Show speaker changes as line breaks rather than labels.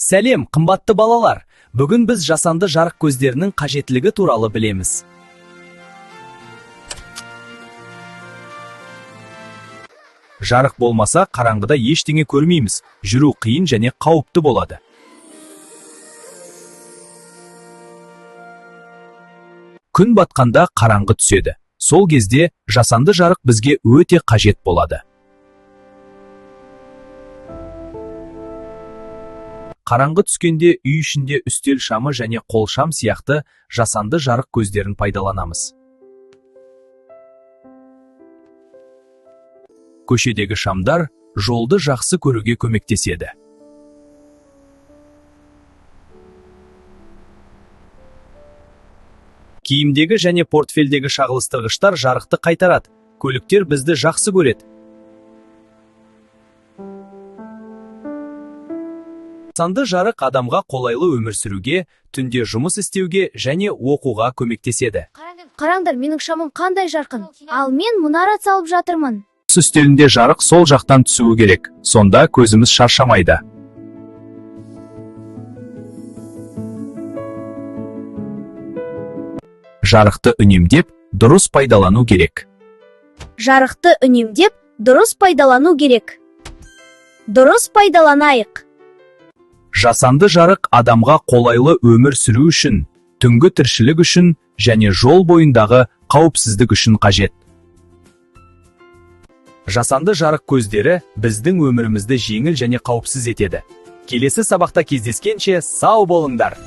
Сәлем, қымбатты балалар! Бүгін біз жасанды жарық көздерінің қажеттілігі туралы білеміз. Жарық болмаса, қараңғыда ештеңе көрмейміз, жүру қиын және қауіпті болады. Күн батқанда қараңғы түседі. Сол кезде жасанды жарық бізге өте қажет болады. Қараңғы түскенде үй ішінде үстел шамы және қолшам сияқты жасанды жарық көздерін пайдаланамыз. Көшедегі шамдар жолды жақсы көруге көмектеседі. Киімдегі және портфельдегі шағылыстырғыштар жарықты қайтарады. Көліктер бізді жақсы көреді. Жасанды жарық адамға қолайлы өмір сүруге, түнде жұмыс істеуге және оқуға көмектеседі.
Қараңдар, менің шамым қандай жарқын. Ал мен мұнара салып жатырмын.
Үстелінде жарық сол жақтан түсуі керек. Сонда көзіміз шаршамайды. Жарықты үнемдеп, дұрыс пайдалану керек.
Жарықты үнемдеп, дұрыс пайдалану керек. Дұрыс пайдаланайық.
Жасанды жарық адамға қолайлы өмір сүру үшін, түнгі тіршілік үшін және жол бойындағы қауіпсіздік үшін қажет. Жасанды жарық көздері біздің өмірімізді жеңіл және қауіпсіз етеді. Келесі сабақта кездескенше сау болыңдар.